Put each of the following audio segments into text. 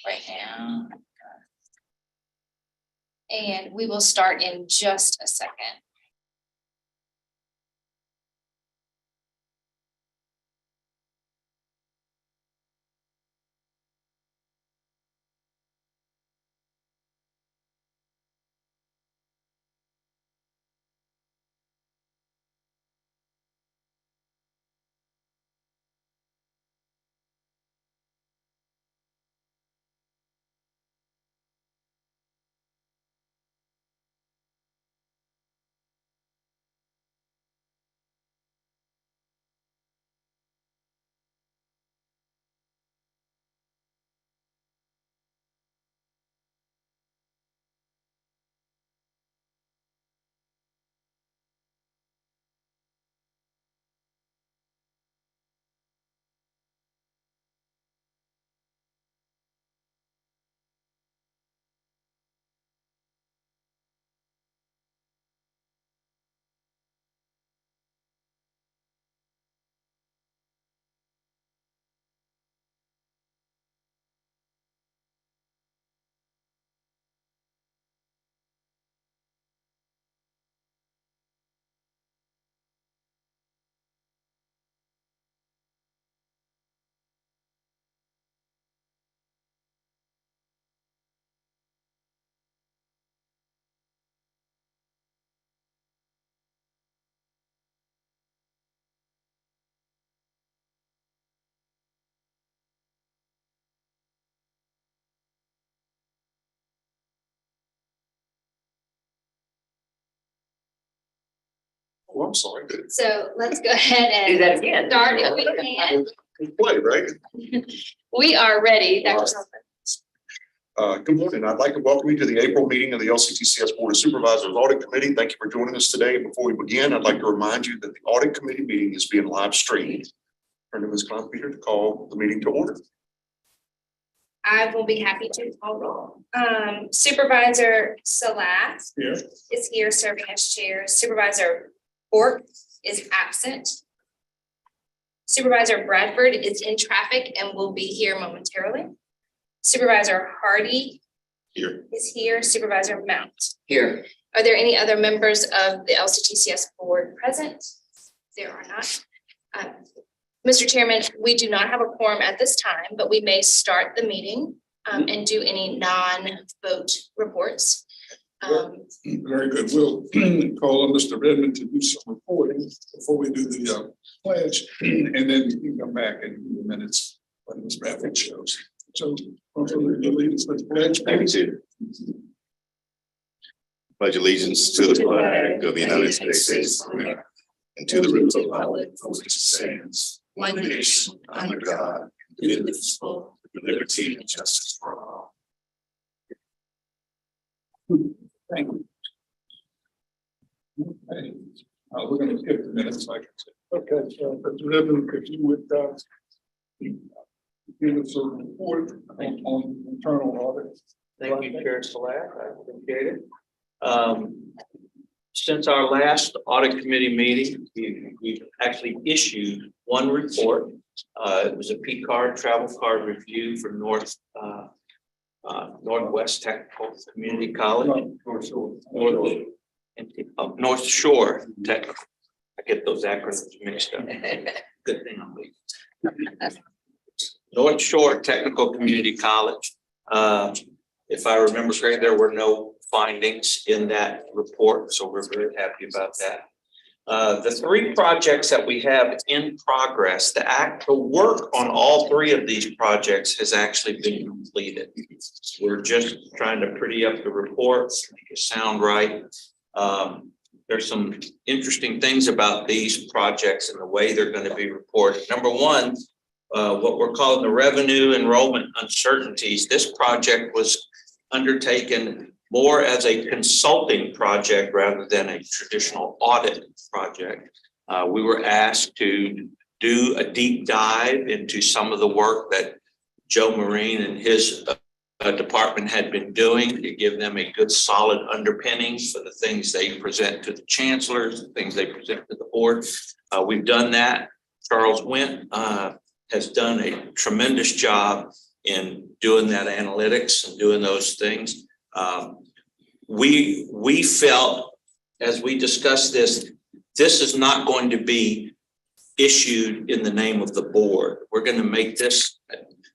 right now. And we will start in just a second. Oh, I'm sorry. So let's go ahead and Do that again. start if we can. Play, right? We are ready. Dr. Good morning. I'd like to welcome you to the April meeting of the LCTCS Board of Supervisors Audit Committee. Thank you for joining us today. Before we begin, I'd like to remind you that the Audit Committee meeting is being live streamed. Turn to Ms. Peter to call the meeting to order. I will be happy to call roll. Supervisor Salat Here. is here serving as chair. Supervisor Bork is absent. Supervisor Bradford is in traffic and will be here momentarily. Supervisor Hardy Here. is here. Supervisor Mount. Here. Are there any other members of the LCTCS board present? There are not. Mr. Chairman, we do not have a quorum at this time, but we may start the meeting and do any non-vote reports. Very good. We'll call on Mr. Redmond to do some reporting before we do the pledge, and then we can come back and do the minutes when Ms. Bradford shows. So, lead us with the pledge. Thank you. Pledge allegiance to the flag of the United States of America and to the republic for which it stands, one nation under God, indivisible, with liberty and justice for all. Thank you. Okay. We're going to skip the minutes, like I said. Okay, so Mr. Redmond, if you would give us a report on internal audit. Thank you, Chair Salat. I appreciate it. Since our last audit committee meeting, we've actually issued one report. It was a P card, travel card review for Northwest Technical Community College. North Shore Technical. I get those acronyms mixed up. Good thing I'm leaving. North Shore Technical Community College. If I remember correctly, there were no findings in that report, so we're very happy about that. The three projects that we have in progress, the work on all three of these projects has actually been completed. We're just trying to pretty up the report, make it sound right. There's some interesting things about these projects and the way they're going to be reported. Number one, what we're calling the revenue enrollment uncertainties. This project was undertaken more as a consulting project rather than a traditional audit project. We were asked to do a deep dive into some of the work that Joe Marine and his department had been doing to give them a good solid underpinning for the things they present to the chancellors, the things they present to the board. We've done that. Charles went has done a tremendous job in doing that analytics and doing those things. We felt, as we discussed this is not going to be issued in the name of the board. We're going to make this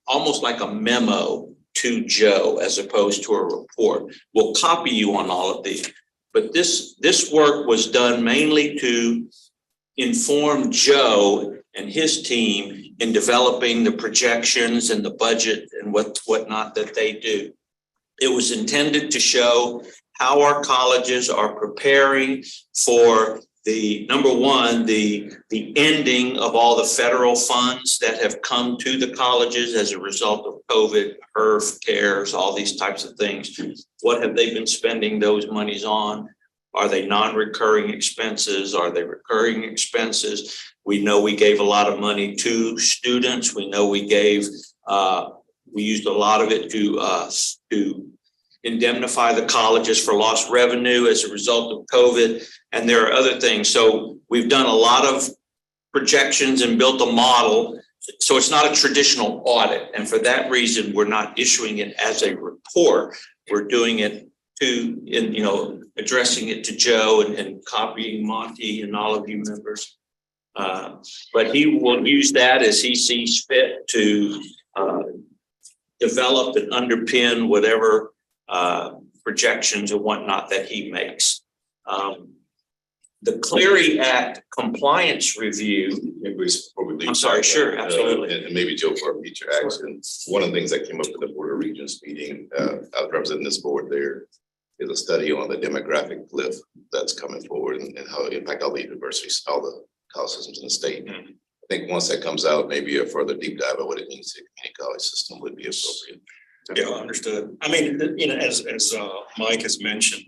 almost like a memo to Joe as opposed to a report. We'll copy you on all of these, but this work was done mainly to inform Joe and his team in developing the projections and the budget and whatnot that they do. It was intended to show how our colleges are preparing for the number one, the ending of all the federal funds that have come to the colleges as a result of COVID, HERF, CARES, all these types of things. What have they been spending those monies on? Are they non-recurring expenses? Are they recurring expenses? We know we gave a lot of money to students. We know we used a lot of it to indemnify the colleges for lost revenue as a result of COVID. And there are other things. So we've done a lot of projections and built a model. So it's not a traditional audit. And for that reason, we're not issuing it as a report. We're doing it addressing it to Joe and copying Monty and all of you members. But he will use that as he sees fit to develop and underpin whatever projections and whatnot that he makes. The Clery Act compliance review. I'm sorry, sure, absolutely. And maybe Joe for a future action. One of the things that came up at the Board of Regents meeting, I was representing this board there, is a study on the demographic cliff that's coming forward and how it impact all the universities, all the college systems in the state. I think once that comes out, maybe a further deep dive of what it means to the community college system would be appropriate. Yeah, understood. I mean, as Mike has mentioned,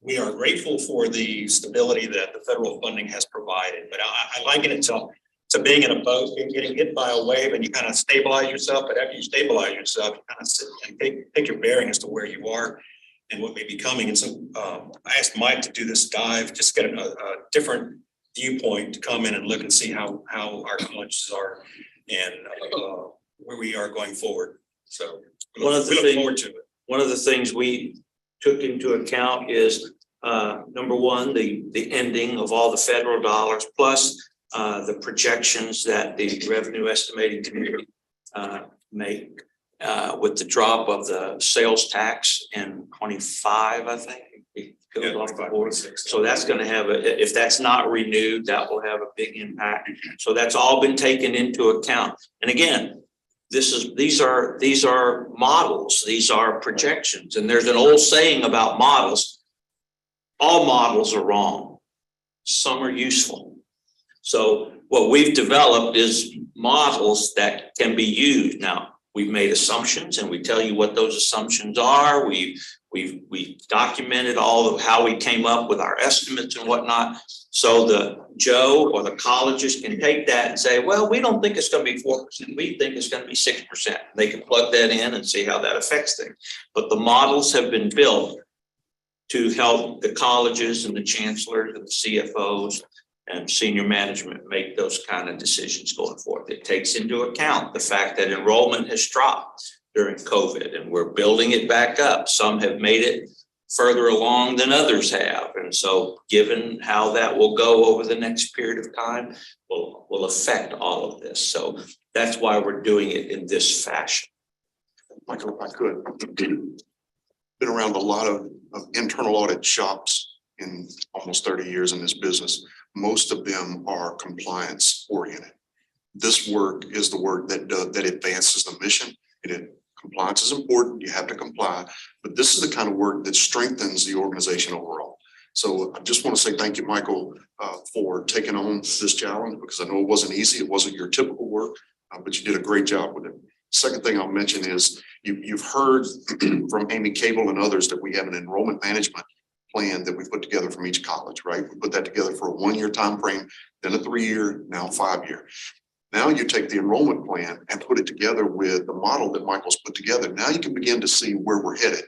we are grateful for the stability that the federal funding has provided, but I liken it to being in a boat and getting hit by a wave and you kind of stabilize yourself, but after you stabilize yourself, you kind of sit and take your bearing as to where you are and what may be coming. And so I asked Mike to do this dive, just get a different viewpoint to come in and look and see how our colleges are and where we are going forward. So we look forward to it. One of the things we took into account is number one, the ending of all the federal dollars, plus the projections that the revenue estimating committee make with the drop of the sales tax in 25, I think. It goes off the board. So that's going to have if that's not renewed, that will have a big impact. So that's all been taken into account. And again, these are models, these are projections. And there's an old saying about models. All models are wrong. Some are useful. So what we've developed is models that can be used. Now, we've made assumptions and we tell you what those assumptions are. We've documented all of how we came up with our estimates and whatnot. So the Joe or the colleges can take that and say, well, we don't think it's going to be 4%. We think it's going to be 6%. They can plug that in and see how that affects things. But the models have been built to help the colleges and the chancellors and the CFOs and senior management make those kind of decisions going forward. It takes into account the fact that enrollment has dropped during COVID and we're building it back up. Some have made it further along than others have. And so given how that will go over the next period of time will affect all of this. So that's why we're doing it in this fashion. Michael, if I could, been around a lot of internal audit shops in almost 30 years in this business. Most of them are compliance oriented. This work is the work that advances the mission. Compliance is important. You have to comply, but this is the kind of work that strengthens the organization overall. So I just want to say thank you, Michael, for taking on this challenge, because I know it wasn't easy. It wasn't your typical work, but you did a great job with it. Second thing I'll mention is you've heard from Amy Cable and others that we have an enrollment management plan that we put together from each college, right? We put that together for a 1-year time frame, then a 3-year, now 5-year. Now you take the enrollment plan and put it together with the model that Michael's put together. Now you can begin to see where we're headed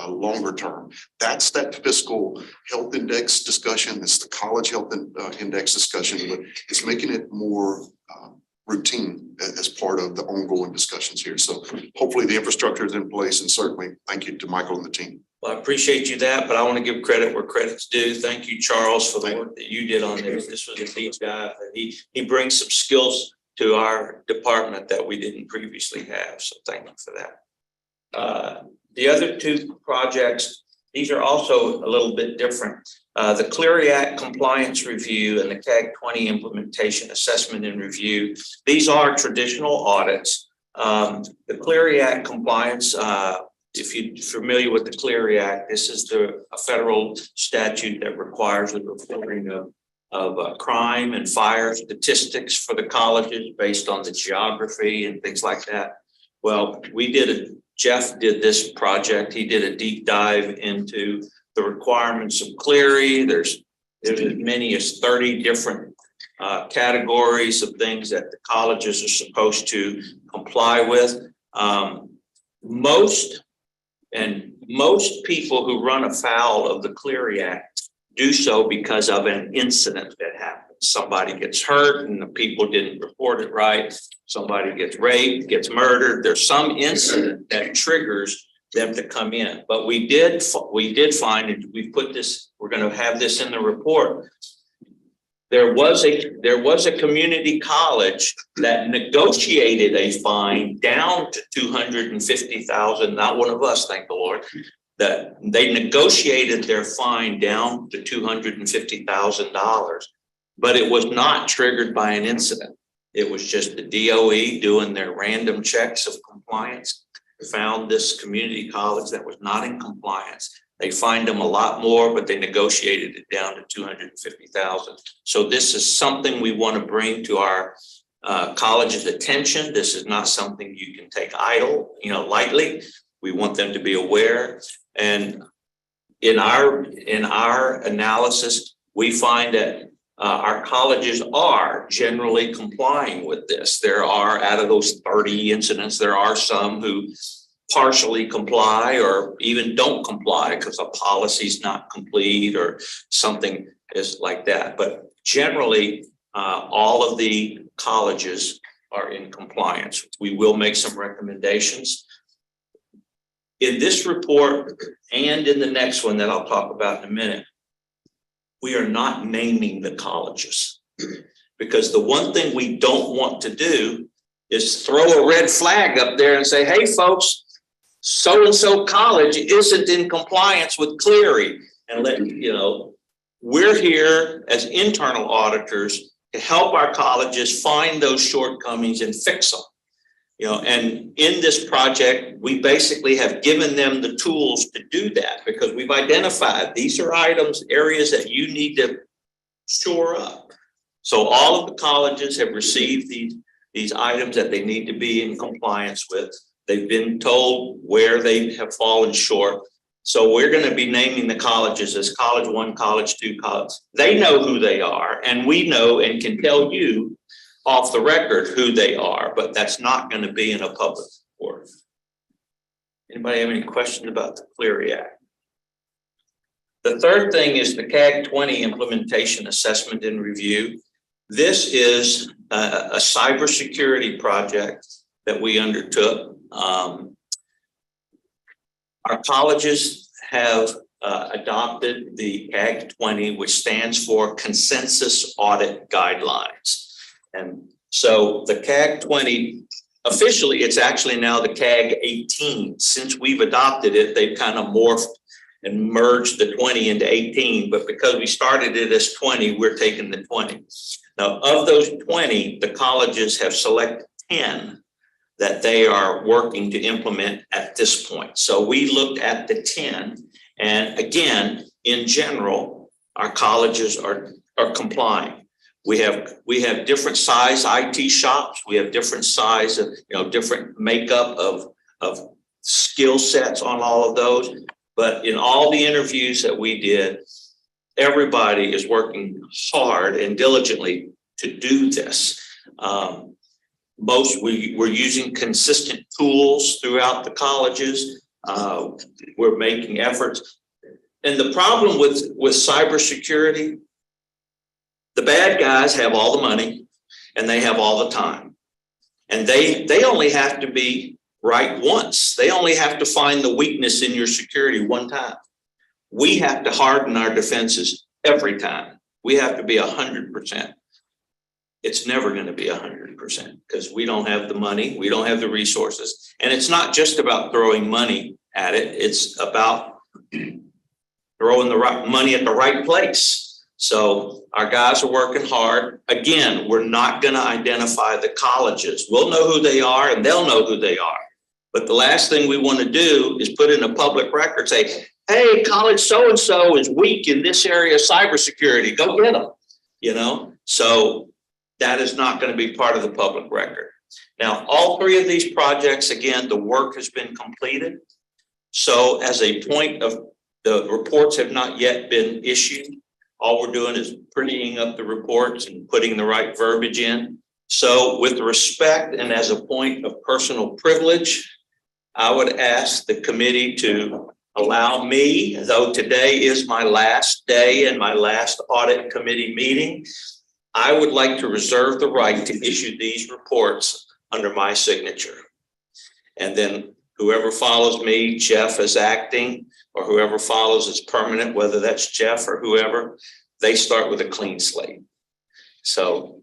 longer term. That's that fiscal health index discussion. It's the college health index discussion, but it's making it more routine as part of the ongoing discussions here. So hopefully the infrastructure is in place, and certainly thank you to Michael and the team. Well, I appreciate you that, but I want to give credit where credit's due. Thank you, Charles, for the work that you did on this. This was a deep dive. He brings some skills to our department that we didn't previously have. So thank you for that. The other two projects, these are also a little bit different. The Clery Act compliance review and the CAG 20 implementation assessment and review. These are traditional audits. The Clery Act compliance, if you're familiar with the Clery Act, this is a federal statute that requires the reporting of crime and fire statistics for the colleges based on the geography and things like that. Well, Jeff did this project. He did a deep dive into the requirements of Clery. There's as many as 30 different categories of things that the colleges are supposed to comply with. Most people who run afoul of the Clery Act do so because of an incident that happened. Somebody gets hurt and the people didn't report it right. Somebody gets raped, gets murdered. There's some incident that triggers them to come in. But we did find, and we put this, we're going to have this in the report. There was a community college that negotiated a fine down to $250,000. Not one of us, thank the Lord. That they negotiated their fine down to $250,000, but it was not triggered by an incident. It was just the DOE doing their random checks of compliance, found this community college that was not in compliance. They fined them a lot more, but they negotiated it down to $250,000. So this is something we want to bring to our college's attention. This is not something you can take lightly. We want them to be aware. And in our analysis, we find that our colleges are generally complying with this. There are, out of those 30 incidents, there are some who partially comply or even don't comply because a policy is not complete or something is like that. But generally, all of the colleges are in compliance. We will make some recommendations. In this report and in the next one that I'll talk about in a minute, we are not naming the colleges, because the one thing we don't want to do is throw a red flag up there and say, hey, folks, so-and-so college isn't in compliance with Clery. And we're here as internal auditors to help our colleges find those shortcomings and fix them. And in this project, we basically have given them the tools to do that, because we've identified these are areas that you need to shore up. So all of the colleges have received these items that they need to be in compliance with. They've been told where they have fallen short. So we're going to be naming the colleges as College 1, College 2, College. They know who they are, and we know and can tell you off the record who they are, but that's not going to be in a public report. Anybody have any questions about the Clery Act? The third thing is the CAG 20 implementation assessment and review. This is a cybersecurity project that we undertook. Our colleges have adopted the CAG 20, which stands for Consensus Audit Guidelines. And so the CAG 20, officially, it's actually now the CAG 18. Since we've adopted it, they've kind of morphed and merged the 20 into 18. But because we started it as 20, we're taking the 20. Now, of those 20, the colleges have selected 10 that they are working to implement at this point. So we looked at the 10. And again, in general, our colleges are complying. We have different size IT shops. We have different size of, different makeup of skill sets on all of those. But in all the interviews that we did, everybody is working hard and diligently to do this. We're using consistent tools throughout the colleges. We're making efforts. And the problem with cybersecurity, the bad guys have all the money and they have all the time. And they only have to be right once. They only have to find the weakness in your security one time. We have to harden our defenses every time. We have to be 100%. It's never going to be 100% because we don't have the money, we don't have the resources. And it's not just about throwing money at it. It's about throwing the right money at the right place. So our guys are working hard. Again, we're not going to identify the colleges. We'll know who they are and they'll know who they are. But the last thing we want to do is put in a public record, say, hey, college so-and-so is weak in this area of cybersecurity. Go get them, you know? So that is not going to be part of the public record. Now, all three of these projects, again, the work has been completed. So as a point of the reports have not yet been issued. All we're doing is prettying up the reports and putting the right verbiage in. So with respect and as a point of personal privilege, I would ask the committee to allow me, though today is my last day and my last audit committee meeting, I would like to reserve the right to issue these reports under my signature. And then whoever follows me, Jeff as acting, or whoever follows as permanent, whether that's Jeff or whoever, they start with a clean slate. So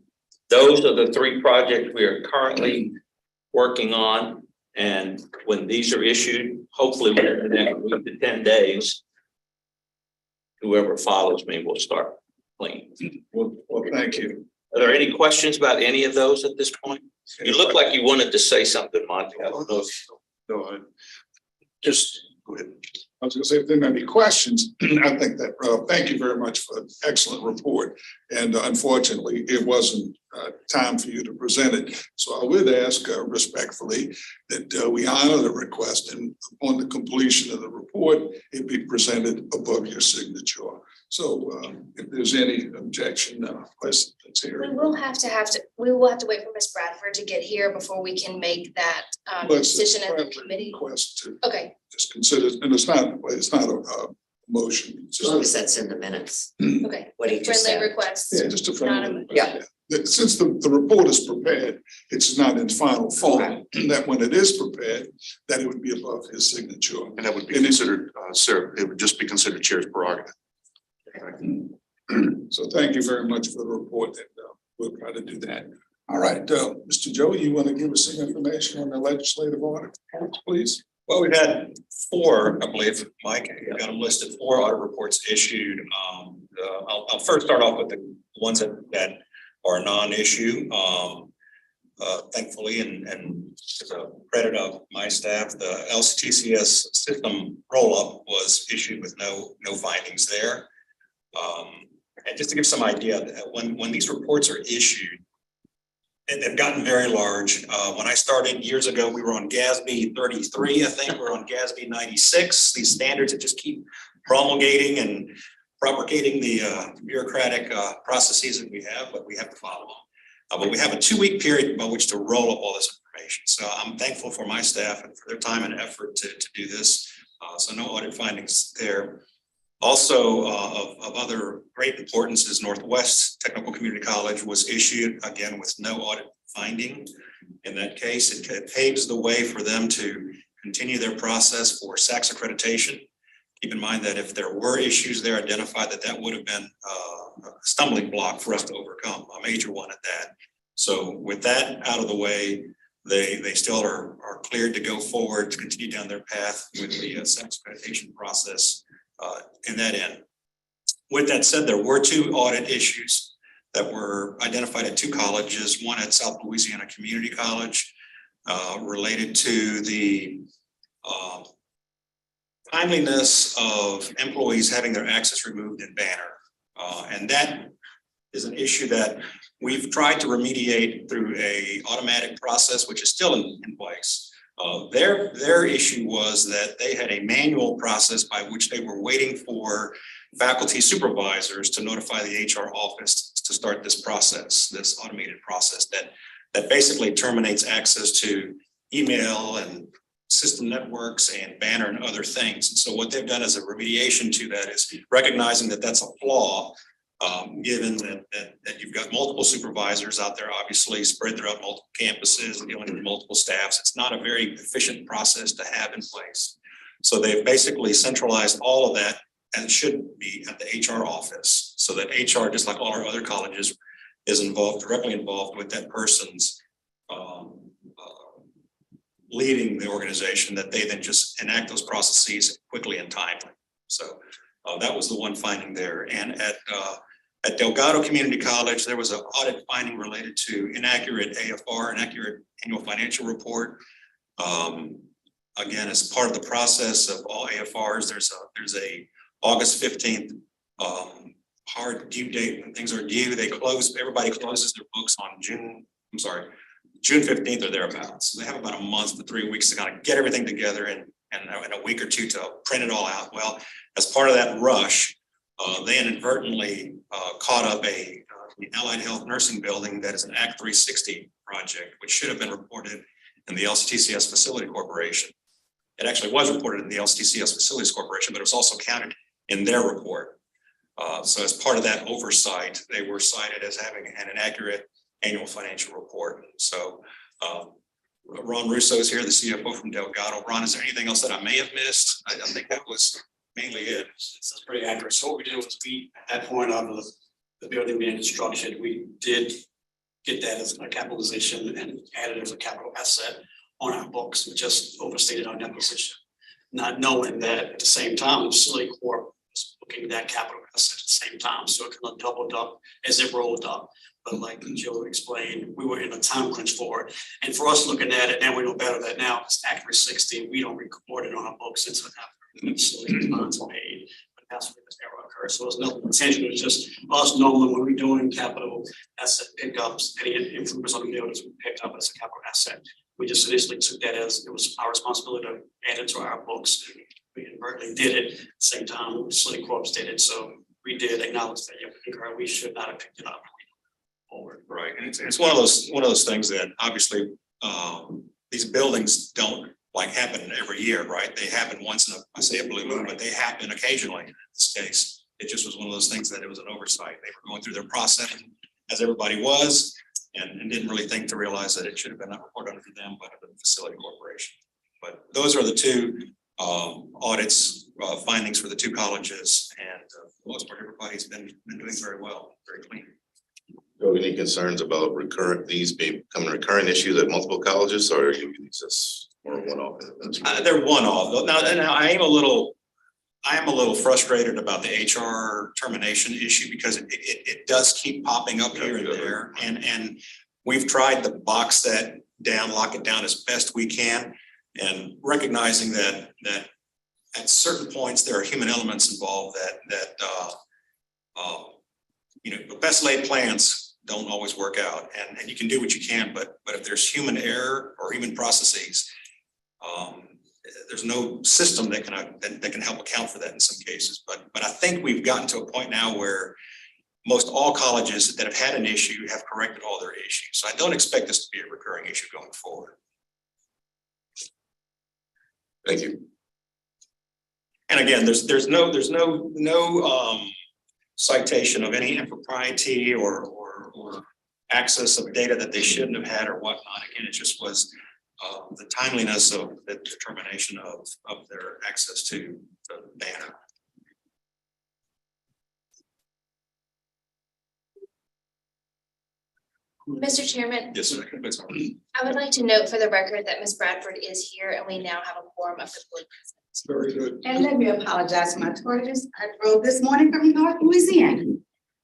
those are the three projects we are currently working on. And when these are issued, hopefully within the next week to 10 days, whoever follows me will start clean. Well, thank you. Are there any questions about any of those at this point? You look like you wanted to say something, Monty. I don't know if No, I Just, go ahead. I was gonna say, if there are any questions, I think that, thank you very much for an excellent report. And unfortunately, it wasn't time for you to present it. So I would ask respectfully that we honor the request and upon the completion of the report, it be presented above your signature. So if there's any objection, let's hear We it. will have to wait for Ms. Bradford to get here before we can make that Let's decision at the friendly committee. Request to Okay, just consider, and it's not a motion. It's As long as just that's in the minutes, okay. what he just Friendly said. request. Yeah, just a Not friendly. a- Yeah. Since the report is prepared, it's not in final form, that when it is prepared, that it would be above his signature. And that would be considered, sir, it would just be considered chair's prerogative. So thank you very much for the report, and we'll try to do that. All right, Mr. Joey, you want to give us some information on the legislative order, please? Well, we've had four, I believe, Mike, you've got them listed, 4 audit reports issued. I'll first start off with the ones that are non-issue. Thankfully, and to the credit of my staff, the LCTCS system roll-up was issued with no findings there. And just to give some idea, when these reports are issued, and they've gotten very large. When I started years ago, we were on GASB 33, I think we're on GASB 96. These standards that just keep promulgating and propagating the bureaucratic processes that we have, but we have to follow them. But we have a 2-week period by which to roll up all this information. So I'm thankful for my staff and for their time and effort to do this. So no audit findings there. Also, of other great importance is Northwest Technical Community College was issued again with no audit finding. In that case, it paves the way for them to continue their process for SACS accreditation. Keep in mind that if there were issues there identified, that would have been a stumbling block for us to overcome, a major one at that. So with that out of the way, they still are cleared to go forward to continue down their path with the SACS accreditation process. In that end. With that said, there were 2 audit issues that were identified at 2 colleges, one at South Louisiana Community College, related to the timeliness of employees having their access removed in Banner. And that is an issue that we've tried to remediate through a automatic process, which is still in place. Their issue was that they had a manual process by which they were waiting for faculty supervisors to notify the HR office to start this process, this automated process that basically terminates access to email and system networks and Banner and other things. And so what they've done as a remediation to that is recognizing that that's a flaw. Given that you've got multiple supervisors out there, obviously spread throughout multiple campuses and dealing with multiple staffs, it's not a very efficient process to have in place. So they've basically centralized all of that, and it should be at the HR office, so that HR, just like all our other colleges, is directly involved with that person's leading the organization, that they then just enact those processes quickly and timely. So that was the one finding there. And at Delgado Community College, there was an audit finding related to inaccurate AFR, inaccurate annual financial report. Again, as part of the process of all AFRs, there's a August 15th hard due date when things are due. Everybody closes their books on June 15th or thereabouts. So they have about a month to 3 weeks to kind of get everything together and in a week or two to print it all out. Well, as part of that rush, they inadvertently caught up the Allied Health Nursing Building that is an Act 360 project, which should have been reported in the LCTCS Facility Corporation. It actually was reported in the LCTCS Facilities Corporation, but it was also counted in their report. So as part of that oversight, they were cited as having an inaccurate annual financial report. So Ron Russo is here, the CFO from Delgado. Ron, is there anything else that I may have missed? I think that was mainly it. That's pretty accurate. So what we did was at that point of the building being construction, we did get that as a capitalization and added as a capital asset on our books. We just overstated our net position, not knowing that at the same time, the facility corp was looking at that capital asset at the same time. So it kind of doubled up as it rolled up. But like Joe explained, we were in a time crunch for it. And for us looking at it, and we know better that now it's Act 360, we don't record it on our books until after the facility bonds are paid. But that's where this error occurred. So it's nothing intentional. It's just us knowing when we're doing capital asset pickups, any improvements on the buildings we picked up as a capital asset. We just initially took that as it was our responsibility to add it to our books. We inadvertently did it at the same time the facility corp did it. So we did acknowledge that, yeah, we should not have picked it up. Forward. Right, and it's one of those things that obviously these buildings don't like happen every year, right? They happen once in I say a blue moon, but they happen occasionally. In this case, it just was one of those things that it was an oversight. They were going through their process as everybody was, and didn't really think to realize that it should have been not reported under them, but under the facility corporation. But those are the two audits findings for the two colleges, and for the most part, everybody's been doing very well, very clean. Any concerns about these becoming recurring issues at multiple colleges, or are you just more one-off? They're one-off. Now I am a little frustrated about the HR termination issue because it does keep popping up here and there, and we've tried to box that down, lock it down as best we can, and recognizing that at certain points there are human elements involved that the best laid plans don't always work out, and you can do what you can, but if there's human error or human processes, there's no system that can help account for that in some cases. But I think we've gotten to a point now where most all colleges that have had an issue have corrected all their issues. So I don't expect this to be a recurring issue going forward. Thank you. And again, there's no citation of any impropriety or access of data that they shouldn't have had or whatnot. Again, it just was the timeliness of the determination of their access to the banner. Mr. Chairman, Yes, sir. I would like to note for the record that Ms. Bradford is here and we now have a quorum of the board present. Very good. And let me apologize for my tortoise. I drove this morning from North Louisiana.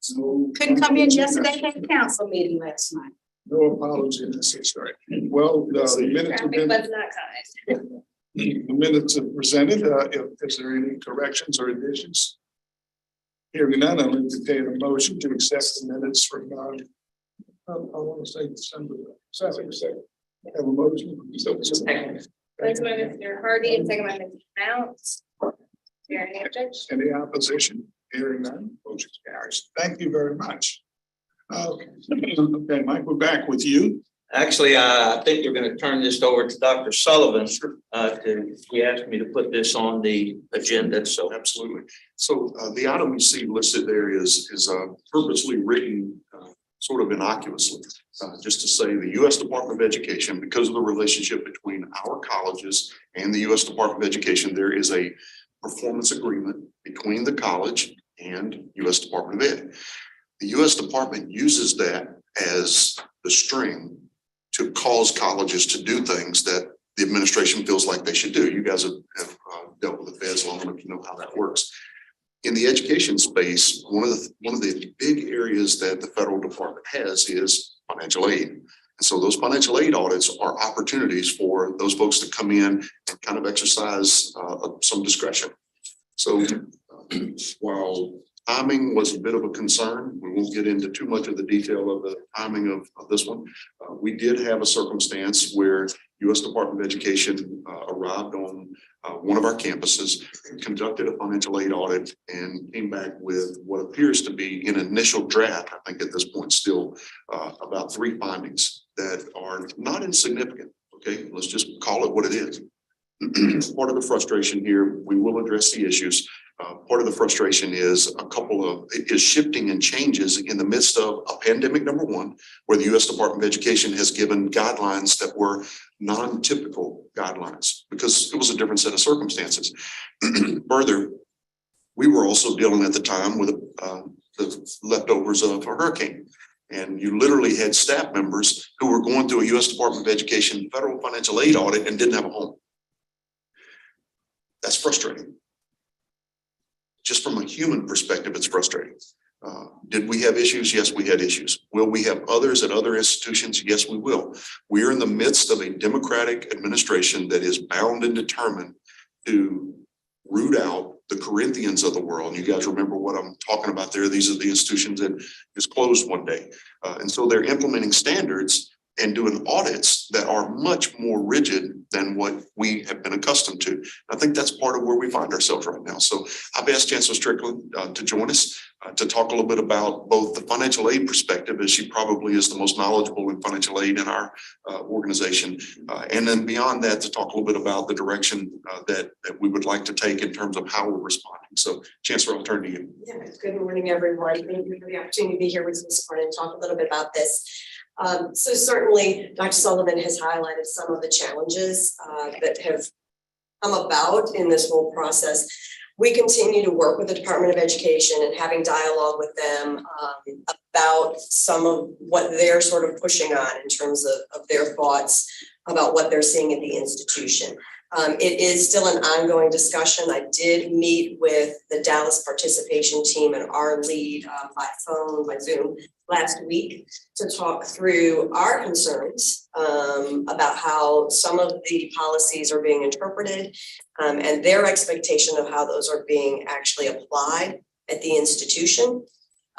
So Couldn't come in yesterday, had a council meeting last night. no apology necessary. Well, the minutes have Traffic been, was not kind. the minutes are presented. Is there any corrections or additions? Hearing none, I'll entertain a motion to accept the minutes from I want to say December 2nd. Have a motion. First by Mr. Hardy and second by Mr. Mounts. There any objection? Any opposition? Hearing none, motion carries. Thank you very much. Okay, Mike, we're back with you. Actually, I think we're gonna turn this over to Dr. Sullivan. He asked me to put this on the agenda, so. Absolutely. So the item you see listed there is purposely written sort of innocuously. Just to say the U.S. Department of Education, because of the relationship between our colleges and the U.S. Department of Education, there is a performance agreement between the college and U.S. Department of Ed. The U.S. Department uses that as the string to cause colleges to do things that the administration feels like they should do. You guys have dealt with the feds long enough to know how that works. In the education space, one of the big areas that the federal department has is financial aid. And so those financial aid audits are opportunities for those folks to come in and kind of exercise some discretion. So while timing was a bit of a concern, we won't get into too much of the detail of the timing of this one. We did have a circumstance where U.S. Department of Education arrived on one of our campuses, conducted a financial aid audit, and came back with what appears to be an initial draft, I think at this point still, about 3 findings that are not insignificant. Okay, let's just call it what it is. Part of the frustration here, we will address the issues. Part of the frustration is shifting and changes in the midst of a pandemic, number one, where the U.S. Department of Education has given guidelines that were non-typical guidelines because it was a different set of circumstances. Further, we were also dealing at the time with the leftovers of a hurricane. And you literally had staff members who were going through a U.S. Department of Education federal financial aid audit and didn't have a home. That's frustrating. Just from a human perspective, it's frustrating. Did we have issues? Yes, we had issues. Will we have others at other institutions? Yes, we will. We are in the midst of a Democratic administration that is bound and determined to root out the Corinthians of the world. And you guys remember what I'm talking about there. These are the institutions that just closed one day. And so they're implementing standards and doing audits that are much more rigid than what we have been accustomed to. I think that's part of where we find ourselves right now. So I've asked Chancellor Strickland to join us to talk a little bit about both the financial aid perspective, as she probably is the most knowledgeable in financial aid in our organization. And then beyond that, to talk a little bit about the direction that we would like to take in terms of how we're responding. So Chancellor, I'll turn to you. Yeah, good morning, everyone. Thank you for the opportunity to be here with you this morning and talk a little bit about this. So certainly, Dr. Sullivan has highlighted some of the challenges that have come about in this whole process. We continue to work with the Department of Education and having dialogue with them about some of what they're sort of pushing on in terms of their thoughts about what they're seeing at the institution. It is still an ongoing discussion. I did meet with the Dallas participation team and our lead by phone, by Zoom last week to talk through our concerns about how some of the policies are being interpreted and their expectation of how those are being actually applied at the institution.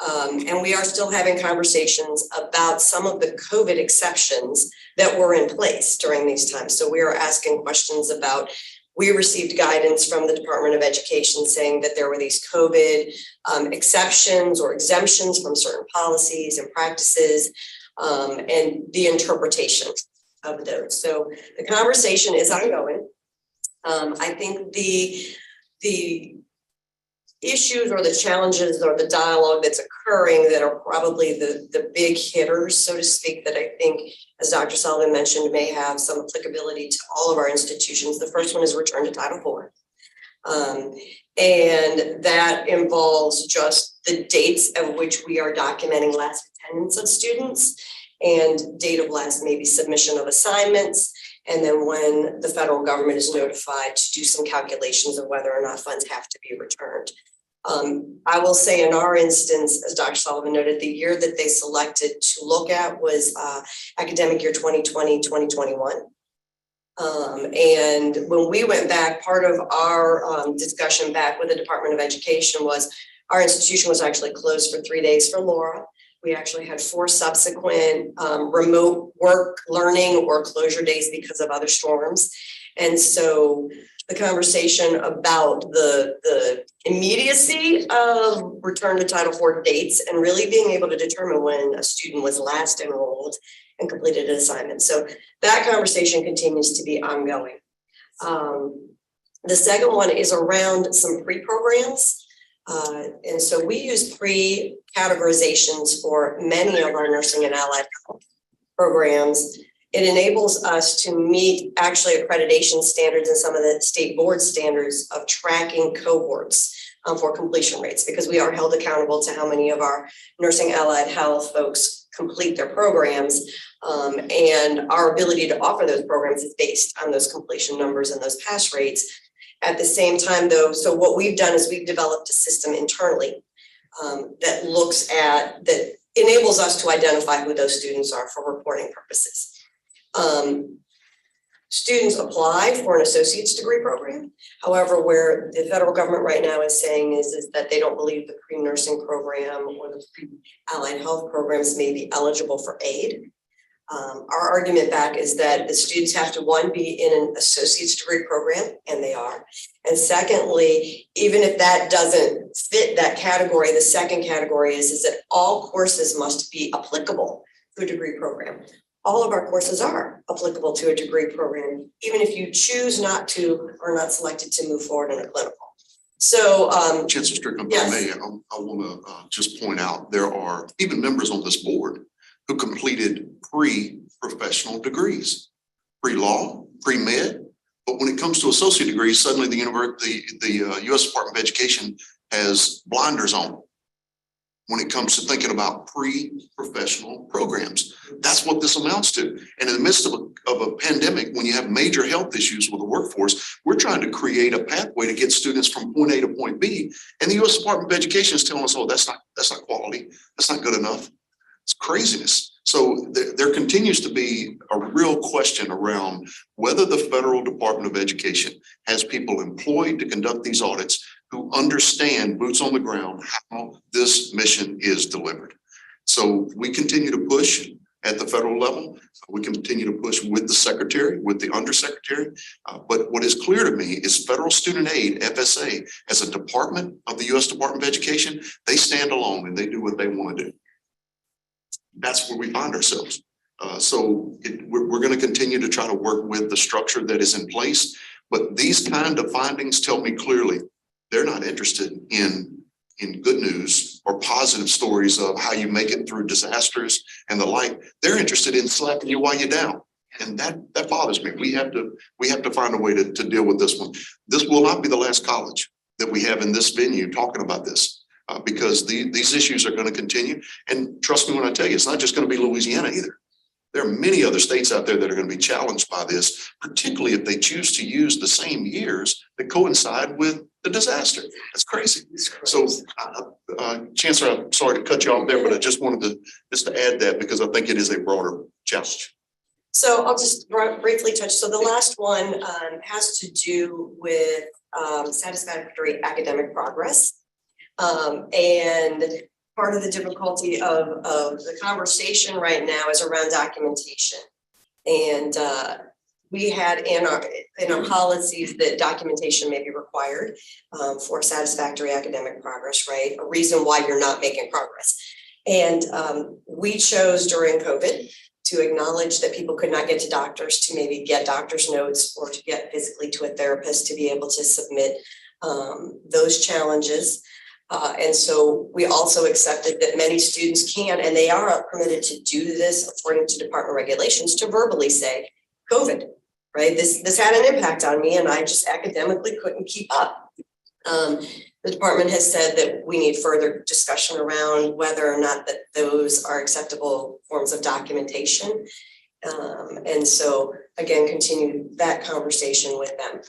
And we are still having conversations about some of the COVID exceptions that were in place during these times. So we are asking questions about, we received guidance from the Department of Education saying that there were these COVID exceptions or exemptions from certain policies and practices and the interpretation of those. So the conversation is ongoing. I think the issues or the challenges or the dialogue that's occurring that are probably the big hitters, so to speak, that I think, as Dr. Sullivan mentioned, may have some applicability to all of our institutions. The first one is return to Title IV. And that involves just the dates of which we are documenting last attendance of students and date of last maybe submission of assignments. And then when the federal government is notified to do some calculations of whether or not funds have to be returned. I will say in our instance, as Dr. Sullivan noted, the year that they selected to look at was academic year 2020, 2021. And when we went back, part of our discussion back with the Department of Education was our institution was actually closed for 3 days for Laura. We actually had 4 subsequent remote work, learning, or closure days because of other storms. And so the conversation about the immediacy of return to Title IV dates and really being able to determine when a student was last enrolled and completed an assignment. So that conversation continues to be ongoing. The second one is around some pre-programs. And so we use pre-categorizations for many of our nursing and allied health programs. It enables us to meet actually accreditation standards and some of the state board standards of tracking cohorts for completion rates, because we are held accountable to how many of our nursing allied health folks complete their programs. And our ability to offer those programs is based on those completion numbers and those pass rates. At the same time, though, so what we've done is we've developed a system internally that looks at, that enables us to identify who those students are for reporting purposes. Students apply for an associate's degree program. However, where the federal government right now is saying is that they don't believe the pre-nursing program or the pre-allied health programs may be eligible for aid. Our argument back is that the students have to, one, be in an associate's degree program, and they are. And secondly, even if that doesn't fit that category, the second category is that all courses must be applicable to a degree program. All of our courses are applicable to a degree program, even if you choose not to or not selected to move forward in a clinical. So, Chancellor Strickland, yes. if I may, I want to just point out, there are even members on this board who completed pre-professional degrees, pre-law, pre-med. But when it comes to associate degrees, suddenly the U.S. Department of Education has blinders on when it comes to thinking about pre-professional programs. That's what this amounts to. And in the midst of a pandemic, when you have major health issues with the workforce, we're trying to create a pathway to get students from point A to point B. And the U.S. Department of Education is telling us, oh, that's not quality. That's not good enough. It's craziness. So there continues to be a real question around whether the federal Department of Education has people employed to conduct these audits who understand boots on the ground how this mission is delivered. So we continue to push at the federal level. We continue to push with the secretary, with the undersecretary. But what is clear to me is federal student aid, FSA, as a department of the U.S. Department of Education, they stand alone and they do what they want to do. That's where we find ourselves. We're going to continue to try to work with the structure that is in place. But these kind of findings tell me clearly they're not interested in good news or positive stories of how you make it through disasters and the like. They're interested in slapping you while you're down. And that bothers me. We have to find a way to deal with this one. This will not be the last college that we have in this venue talking about this. Because these issues are going to continue. And trust me when I tell you, it's not just going to be Louisiana either. There are many other states out there that are going to be challenged by this, particularly if they choose to use the same years that coincide with the disaster. That's crazy. So, Chancellor, I'm sorry to cut you off there, but I just wanted to add that because I think it is a broader challenge. So I'll just briefly touch. So the last one has to do with satisfactory academic progress. And part of the difficulty of the conversation right now is around documentation. And we had in our policies that documentation may be required for satisfactory academic progress, right? A reason why you're not making progress. And we chose during COVID to acknowledge that people could not get to doctors to maybe get doctor's notes or to get physically to a therapist to be able to submit those challenges. And so we also accepted that many students can, and they are permitted to do this according to department regulations, to verbally say, COVID, right? This had an impact on me and I just academically couldn't keep up. The department has said that we need further discussion around whether or not that those are acceptable forms of documentation. And so again, continue that conversation with them.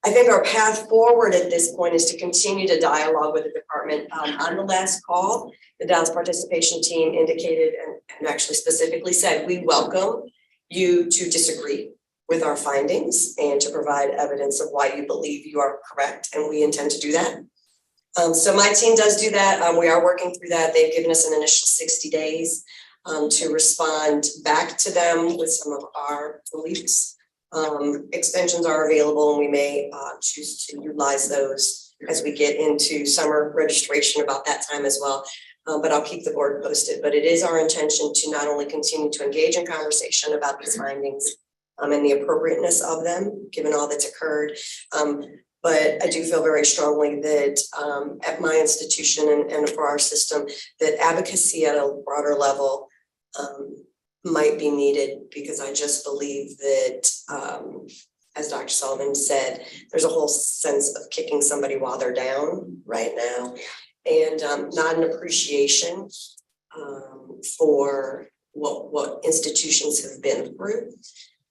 I think our path forward at this point is to continue to dialogue with the department. On the last call, the Dallas participation team indicated and actually specifically said, we welcome you to disagree with our findings and to provide evidence of why you believe you are correct, and we intend to do that. So my team does do that. We are working through that. They've given us an initial 60 days to respond back to them with some of our beliefs. Extensions are available and we may choose to utilize those as we get into summer registration about that time as well. but I'll keep the board posted. But it is our intention to not only continue to engage in conversation about these findings and the appropriateness of them, given all that's occurred. But I do feel very strongly that at my institution and for our system, that advocacy at a broader level might be needed, because I just believe that, as Dr. Sullivan said, there's a whole sense of kicking somebody while they're down right now, and not an appreciation for what institutions have been through.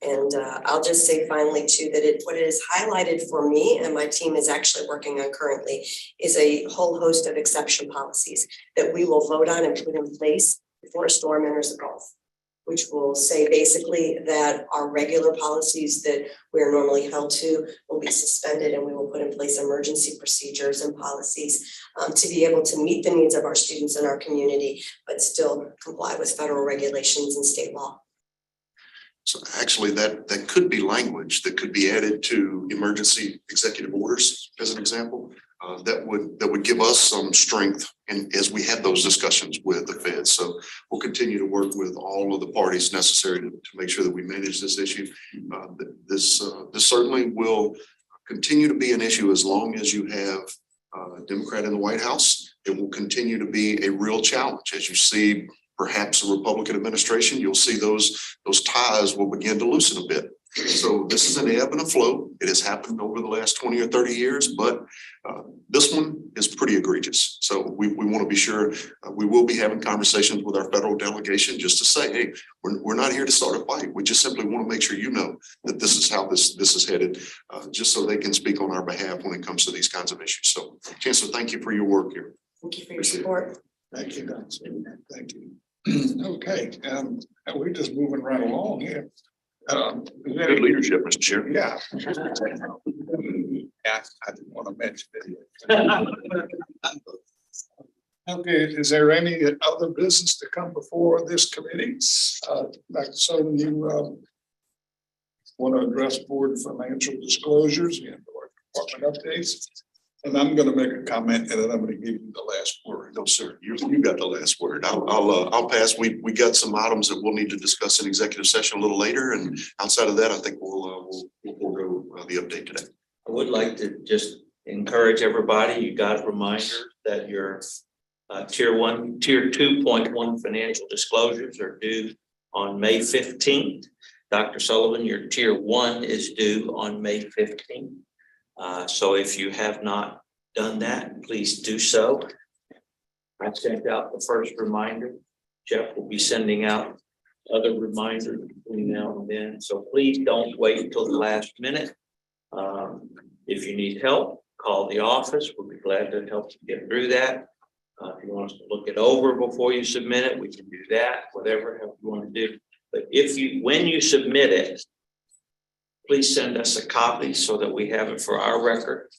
And I'll just say finally too, that what it is highlighted for me and my team is actually working on currently is a whole host of exception policies that we will vote on and put in place before a storm enters the Gulf, which will say basically that our regular policies that we're normally held to will be suspended, and we will put in place emergency procedures and policies to be able to meet the needs of our students in our community, but still comply with federal regulations and state law. So actually that could be language that could be added to emergency executive orders, as an example. That would give us some strength and as we have those discussions with the Fed. So we'll continue to work with all of the parties necessary to make sure that we manage this issue. This certainly will continue to be an issue as long as you have a Democrat in the White House. It will continue to be a real challenge. As you see perhaps a Republican administration, you'll see those ties will begin to loosen a bit. So this is an ebb and a flow. It has happened over the last 20 or 30 years, but this one is pretty egregious. So we want to be sure we will be having conversations with our federal delegation just to say, hey, we're not here to start a fight. We just simply want to make sure you know that this is how this is headed, just so they can speak on our behalf when it comes to these kinds of issues. So Chancellor, thank you for your work here. Thank you for your support. Thank you, thank you. Okay, we're just moving right along here. Good leadership, Mr. Chair. Yeah. Yeah, I didn't want to mention it. Okay, is there any other business to come before this committee? Dr. Sullivan, you want to address board financial disclosures and or department updates? And I'm going to make a comment, and then I'm going to give you the last word. No, sir. You got the last word. I'll pass. We got some items that we'll need to discuss in executive session a little later, and outside of that, I think we'll go the update today. I would like to just encourage everybody. You got a reminder that your tier 2.1 financial disclosures are due on May 15th. Dr. Sullivan, your tier 1 is due on May 15th. So if you have not done that, please do so. I sent out the first reminder. Jeff will be sending out other reminders between now and then. So please don't wait until the last minute. If you need help, call the office. We'll be glad to help you get through that. If you want us to look it over before you submit it, we can do that, whatever you want to do. But when you submit it, please send us a copy so that we have it for our record.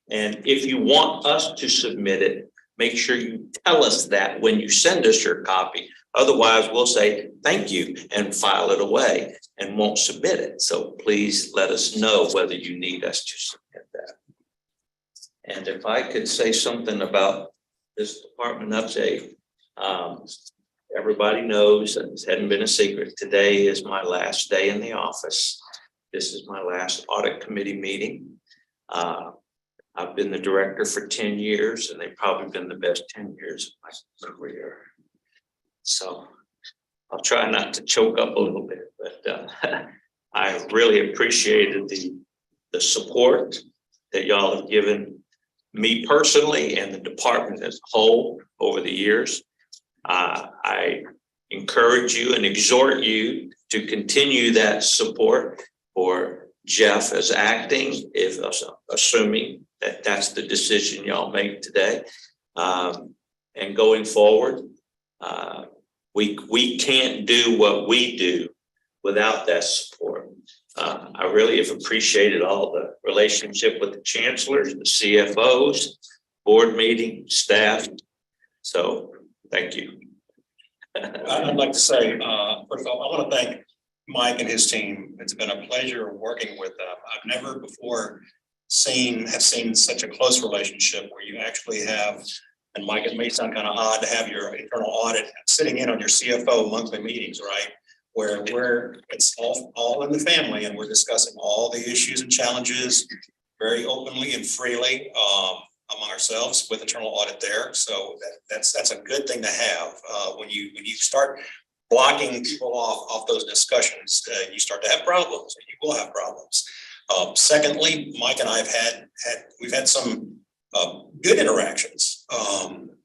And if you want us to submit it, make sure you tell us that when you send us your copy. Otherwise, we'll say thank you and file it away and won't submit it. So please let us know whether you need us to submit that. And if I could say something about this department update, everybody knows, and it hadn't been a secret, today is my last day in the office. This is my last audit committee meeting. I've been the director for 10 years, and they've probably been the best 10 years of my career. So I'll try not to choke up a little bit, but I really appreciated the support that y'all have given me personally and the department as a whole over the years. I encourage you and exhort you to continue that support for Jeff as acting, if assuming that that's the decision y'all make today. And going forward, we can't do what we do without that support. I really have appreciated all the relationship with the chancellors, the CFOs, board meeting, staff. So thank you. I'd like to say, first of all, I want to thank Mike and his team. It's been a pleasure working with them. I've never before seen such a close relationship where you actually have And Mike, it may sound kind of odd to have your internal audit sitting in on your CFO monthly meetings, right? Where it's all in the family and we're discussing all the issues and challenges very openly and freely among ourselves with internal audit there. So that's a good thing to have. When you start blocking people off those discussions, you start to have problems, and you will have problems. Secondly, Mike and I we've had some good interactions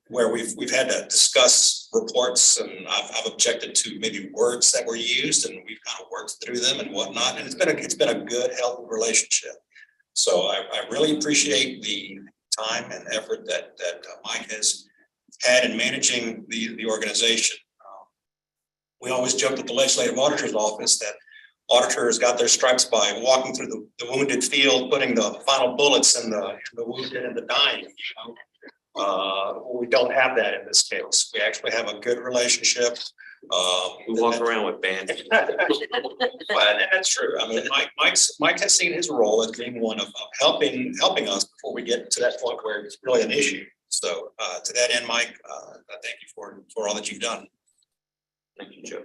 where we've had to discuss reports, and I've objected to maybe words that were used, and we've kind of worked through them and whatnot. And it's been a good, healthy relationship. So I really appreciate the time and effort that Mike has had in managing the organization. We always joked at the legislative auditor's office that auditors got their stripes by walking through the wounded field, putting the final bullets in the wounded and the dying. We don't have that in this case. We actually have a good relationship. We walk around with bandages. And that's true. I mean, Mike has seen his role as being one of helping us before we get to that point where it's really an issue. So to that end, Mike, I thank you for all that you've done. Thank you, Joe.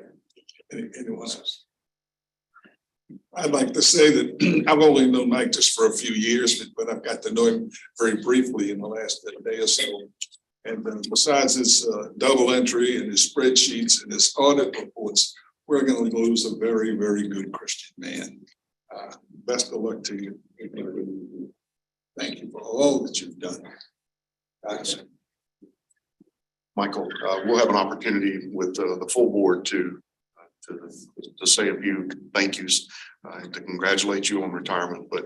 Anyone else? I'd like to say that I've only known Mike just for a few years, but I've got to know him very briefly in the last day or so. And besides his double entry and his spreadsheets and his audit reports, we're going to lose a very, very good Christian man. Best of luck to you. Thank you for all that you've done. Thanks. Michael, we'll have an opportunity with the full board to say a few thank yous, to congratulate you on retirement, but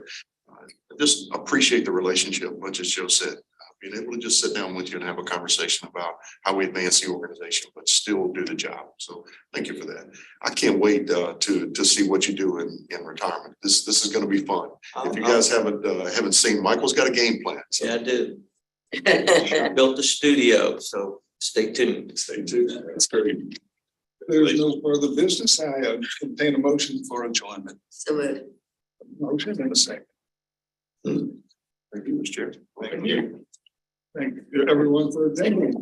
just appreciate the relationship, much as Joe said, being able to just sit down with you and have a conversation about how we advance the organization, but still do the job. So thank you for that. I can't wait to see what you do in retirement. This is going to be fun. If you guys haven't seen, Michael's got a game plan. So. Yeah, I do. I built the studio, so stay tuned. Stay tuned. That's great. There's no further business. I contain a motion for adjournment. So moved. Motion and a second. Thank you, Mr. Chair. Thank you. Thank you, everyone, for attending.